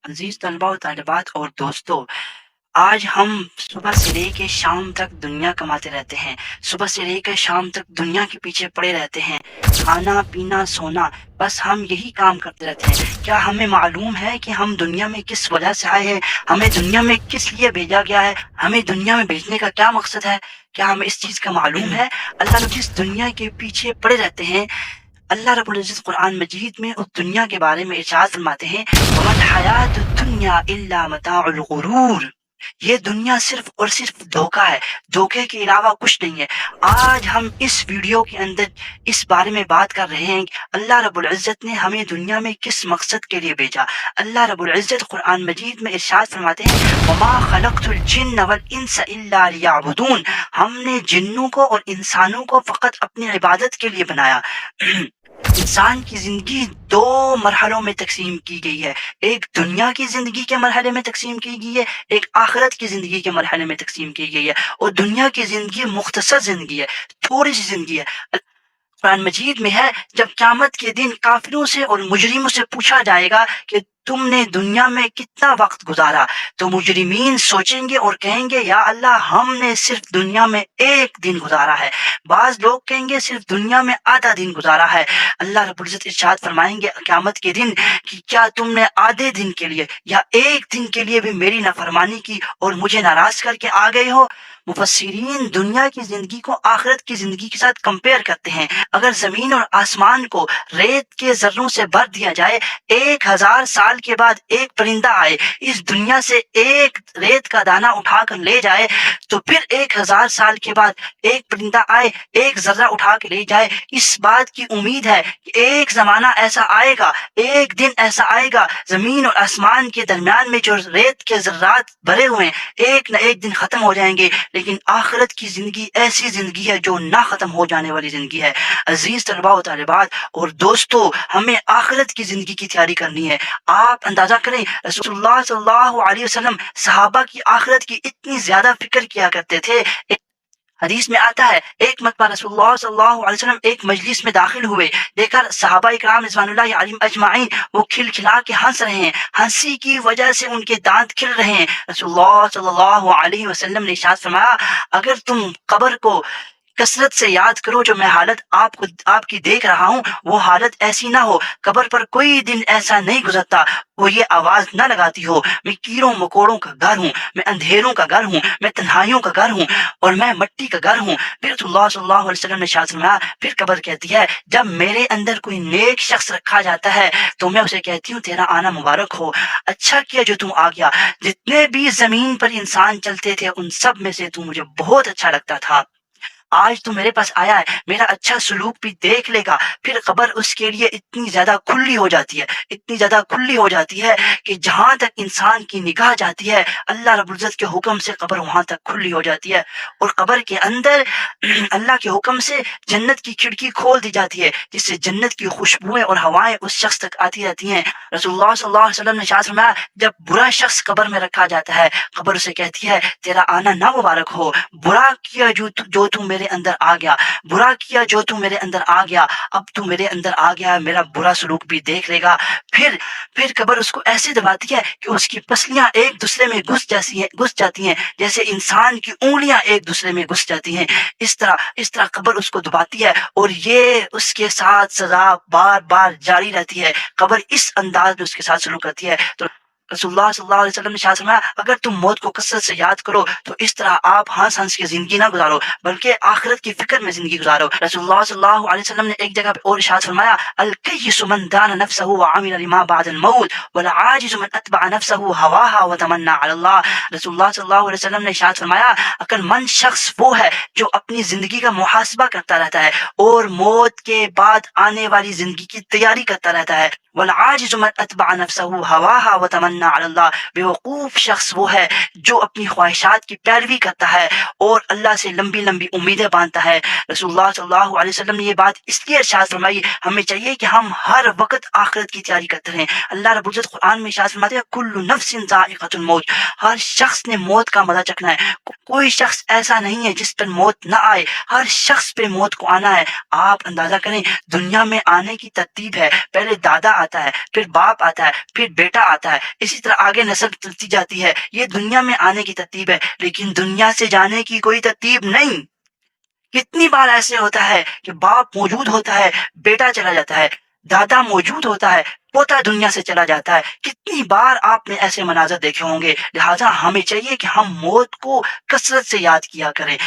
عزیز طلباء و طالبات اور دوستو، آج ہم صبح سے لے کے شام تک دنیا کماتے رہتے ہیں، صبح سے لے کے شام تک دنیا کے پیچھے پڑے رہتے ہیں، کھانا پینا سونا، بس ہم یہی کام کرتے رہتے ہیں۔ کیا ہمیں معلوم ہے کہ ہم دنیا میں کس وجہ سے آئے ہیں؟ ہمیں دنیا میں کس لیے بھیجا گیا ہے؟ ہمیں دنیا میں بھیجنے کا کیا مقصد ہے؟ کیا ہمیں اس چیز کا معلوم ہے؟ اللہ نے جس دنیا کے پیچھے پڑے رہتے ہیں، اللہ رب العزت قرآن مجید میں اس دنیا کے بارے میں ارشاد فرماتے ہیں، وَمَا الْحَيَاةُ الدُّنْيَا إِلَّا مَتَاعُ الْغُرُورِ، یہ دنیا صرف اور صرف دھوکہ ہے، دھوکے کے علاوہ کچھ نہیں ہے۔ آج ہم اس ویڈیو کے اندر اس بارے میں بات کر رہے ہیں کہ اللہ رب العزت نے ہمیں دنیا میں کس مقصد کے لیے بھیجا۔ اللہ رب العزت قرآن مجید میں ارشاد فرماتے ہیں، وَمَا خَلَقْتُ الْجِنَّ وَالْإِنسَ إِلَّا لِيَعْبُدُونِ، ہم نے جنوں کو اور انسانوں کو فقط اپنی عبادت کے لیے بنایا۔ انسان کی زندگی دو مرحلوں میں تقسیم کی گئی ہے، ایک دنیا کی زندگی کے مرحلے میں تقسیم کی گئی ہے، ایک آخرت کی زندگی کے مرحلے میں تقسیم کی گئی ہے۔ اور دنیا کی زندگی مختصر زندگی ہے، تھوڑی سی زندگی ہے۔ قرآن مجید میں ہے، جب قیامت کے دن کافروں سے اور مجرموں سے پوچھا جائے گا کہ تم نے دنیا میں کتنا وقت گزارا، تو مجرمین سوچیں گے اور کہیں گے، یا اللہ ہم نے صرف دنیا میں ایک دن گزارا ہے۔ بعض لوگ کہیں گے صرف دنیا میں آدھا دن گزارا ہے۔ اللہ رب العزت ارشاد فرمائیں گے قیامت کے دن کہ کیا تم نے آدھے دن کے لیے یا ایک دن کے لیے بھی میری نافرمانی کی اور مجھے ناراض کر کے آ گئے ہو؟ مفسرین دنیا کی زندگی کو آخرت کی زندگی کے ساتھ کمپیئر کرتے ہیں۔ اگر زمین اور آسمان کو ریت کے ذروں سے بھر دیا جائے، 1000 سال کے بعد ایک پرندہ آئے، اس دنیا سے ایک ریت کا دانہ اٹھا کر لے جائے، تو پھر 1000 سال کے بعد ایک پرندہ آئے ایک ذرہ اٹھا کے لے جائے، اس بات کی امید ہے کہ ایک زمانہ ایسا آئے گا، ایک دن ایسا آئے گا، زمین اور آسمان کے درمیان میں جو ریت کے ذرات بھرے ہوئے ہیں ایک نہ ایک دن ختم ہو جائیں گے۔ لیکن آخرت کی زندگی ایسی زندگی ہے جو نہ ختم ہو جانے والی زندگی ہے۔ عزیز طلباء و طالبات اور دوستو، ہمیں آخرت کی زندگی کی تیاری کرنی ہے۔ آپ اندازہ کریں، رسول اللہ صلی اللہ علیہ وسلم صحابہ کی آخرت کی اتنی زیادہ فکر کیا کرتے تھے۔ حدیث میں آتا ہے، ایک مرتبہ رسول اللہ صلی اللہ علیہ وسلم ایک مجلس میں داخل ہوئے، دیکھا صحابہ اکرام رضوان اللہ علیہم اجمعین وہ کھل کھلا کے ہنس رہے ہیں، ہنسی کی وجہ سے ان کے دانت کھل رہے ہیں۔ رسول اللہ صلی اللہ علیہ وسلم نے ارشاد فرمایا، اگر تم قبر کو کثرت سے یاد کرو، جو میں حالت آپ کی دیکھ رہا ہوں وہ حالت ایسی نہ ہو، قبر پر کوئی دن ایسا نہیں گزرتا وہ یہ آواز نہ لگاتی ہو، میں کیڑوں مکوڑوں کا گھر ہوں، میں اندھیروں کا گھر ہوں، میں تنہائیوں کا گھر ہوں اور میں مٹی کا گھر ہوں۔ پھر رسول اللہ صلی اللہ علیہ وسلم نے ارشاد فرمایا، پھر قبر کہتی ہے، جب میرے اندر کوئی نیک شخص رکھا جاتا ہے تو میں اسے کہتی ہوں تیرا آنا مبارک ہو، اچھا کیا جو تم آ گیا، جتنے بھی زمین پر انسان چلتے تھے ان سب میں سے تو مجھے بہت اچھا لگتا تھا، آج تو میرے پاس آیا ہے، میرا اچھا سلوک بھی دیکھ لے گا۔ پھر قبر اس کے لیے اتنی زیادہ کھلی ہو جاتی ہے، اتنی زیادہ کھلی ہو جاتی ہے کہ جہاں تک انسان کی نگاہ جاتی ہے اللہ رب العزت کے حکم سے قبر وہاں تک کھلی ہو جاتی ہے، اور قبر کے اندر اللہ کے حکم سے جنت کی کھڑکی کھول دی جاتی ہے، جس سے جنت کی خوشبوئیں اور ہوائیں اس شخص تک آتی رہتی ہیں۔ رسول اللہ صلی اللہ علیہ وسلم نے ارشاد فرمایا، جب برا شخص قبر میں رکھا جاتا ہے قبر اسے کہتی ہے تیرا آنا نہ مبارک ہو، برا کیا جو تم میرے اندر آ گیا، برا کیا جو تم میرے اندر آ گیا، اب تو میرے اندر آ گیا میرا برا سلوک بھی دیکھ لے گا۔ پھر قبر اس کو ایسے دباتی ہے کہ اس کی پسلیاں ایک دوسرے میں گھس جاتی ہیں جیسے انسان کی انگلیاں ایک دوسرے میں گھس جاتی ہیں، اس طرح قبر اس کو دباتی ہے، اور یہ اس کے ساتھ سزا بار بار جاری رہتی ہے۔ قبر اس انداز میں اس کے ساتھ سلوک کرتی ہے۔ تو رسول اللہ صلی اللہ علیہ وسلم نے ارشاد فرمایا، اگر تم موت کو کثرت سے یاد کرو تو اس طرح آپ ہنس ہنس کے زندگی نہ گزارو بلکہ آخرت کی فکر میں زندگی گزارو۔ رسول اللہ صلی اللہ علیہ وسلم نے ایک جگہ پہ اور ارشاد فرمایا، الکیس من دان نفسه وعمل لما بعد الموت والعاجز من اتبع نفسه هواها وتمنى على الله۔ رسول اللہ صلی اللہ علیہ وسلم نے ارشاد فرمایا، عقل مند شخص وہ ہے جو اپنی زندگی کا محاسبہ کرتا رہتا ہے اور موت کے بعد آنے والی زندگی کی تیاری کرتا رہتا ہے۔ والعاجز من اتبع نفسه هواها وتمنى على الله، بیوقوف شخص وہ ہے جو اپنی خواہشات کی پیروی کرتا ہے اور اللہ سے لمبی لمبی امیدیں باندھتا ہے۔ رسول اللہ صلی اللہ علیہ وسلم نے یہ بات اس لیے ارشاد فرمائی، ہمیں چاہیے کہ ہم ہر وقت آخرت کی تیاری کرتے رہیں۔ اللہ رب العزت قرآن میں ارشاد فرماتے ہیں، کل نفس ذائقۃ الموت، ہر شخص نے موت کا مزہ چکھنا ہے، کوئی شخص ایسا نہیں ہے جس پر موت نہ آئے، ہر شخص پہ موت کو آنا ہے۔ آپ اندازہ کریں، دنیا میں آنے کی ترتیب ہے، پہلے دادا آتا ہے، پھر باپ آتا ہے، پھر بیٹا آتا ہے، اسی طرح آگے نسل چلتی جاتی ہے. یہ دنیا میں آنے کی ترتیب ہے، لیکن دنیا سے جانے کی کوئی ترتیب نہیں. کتنی بار ایسے ہوتا ہے کہ باپ موجود ہوتا ہے، بیٹا چلا جاتا ہے، دادا موجود ہوتا ہے، پوتا دنیا سے چلا جاتا ہے. کتنی بار آپ نے ایسے مناظر دیکھے ہوں گے. لہٰذا ہمیں چاہیے کہ ہم موت کو کثرت سے یاد کیا کریں.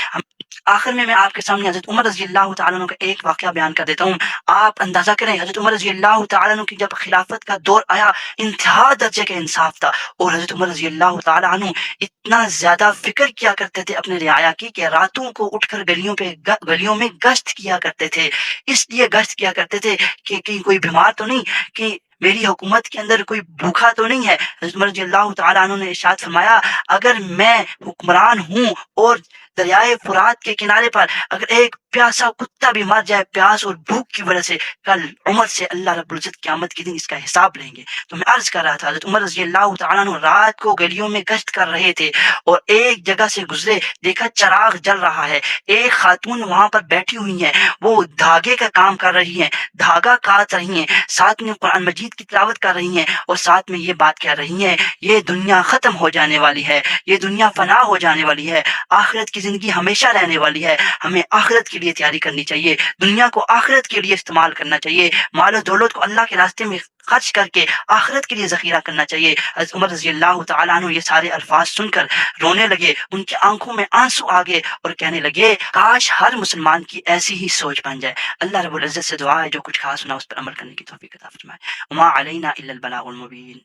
آخر میں آپ کے سامنے حضرت عمر رضی اللہ تعالیٰ عنہ کا ایک واقعہ بیان کر دیتا ہوں. آپ اندازہ کریں، حضرت عمر رضی اللہ تعالیٰ عنہ کی جب خلافت کا دور آیا، انتہا درجے کا انصاف تھا، اور حضرت عمر رضی اللہ تعالیٰ عنہ اتنا زیادہ فکر کیا کرتے تھے اپنے رعایا کی کہ راتوں کو اٹھ کر گلیوں میں گشت کیا کرتے تھے. اس لیے گشت کیا کرتے تھے کہ کہیں کوئی بیمار تو نہیں، کہ میری حکومت کے اندر کوئی بھوکا تو نہیں ہے. حضرت عمر رضی اللہ تعالیٰ عنہ نے ارشاد فرمایا، اگر میں حکمران ہوں اور دریائے فرات کے کنارے پر اگر ایک پیاسا کتا بھی مر جائے پیاس اور بھوک کی وجہ سے، کل عمر سے اللہ رب العزت قیامت کے دن اس کا حساب لیں گے. تو میں عرض کر رہا تھا، حضرت عمر رضی اللہ تعالیٰ عنہ رات کو گلیوں میں گشت کر رہے تھے اور ایک جگہ سے گزرے، دیکھا چراغ جل رہا ہے، ایک خاتون وہاں پر بیٹھی ہوئی ہیں، وہ دھاگے کا کام کر رہی ہیں، دھاگا کاٹ رہی ہیں، ساتھ میں قرآن مجید کی تلاوت کر رہی ہیں، اور ساتھ میں یہ بات کہہ رہی ہیں، یہ دنیا ختم ہو جانے والی ہے، یہ دنیا فنا ہو جانے والی ہے، آخرت کی زندگی ہمیشہ رہنے والی ہے. ہمیں آخرت کے لیے تیاری کرنی چاہیے، دنیا کو آخرت کے لیے استعمال کرنا چاہیے، مال و دولت کو اللہ کے راستے میں خرچ کر کے آخرت کے لیے ذخیرہ کرنا چاہیے. حضرت عمر رضی اللہ تعالیٰ عنہ یہ سارے الفاظ سن کر رونے لگے، ان کی آنکھوں میں آنسو آ گئے اور کہنے لگے، کاش ہر مسلمان کی ایسی ہی سوچ بن جائے. اللہ رب العزت سے دعا ہے جو کچھ کہا سنا اس پر عمل کرنے کی توفیق عطا فرمائے. وما علینا الا البلاغ المبین.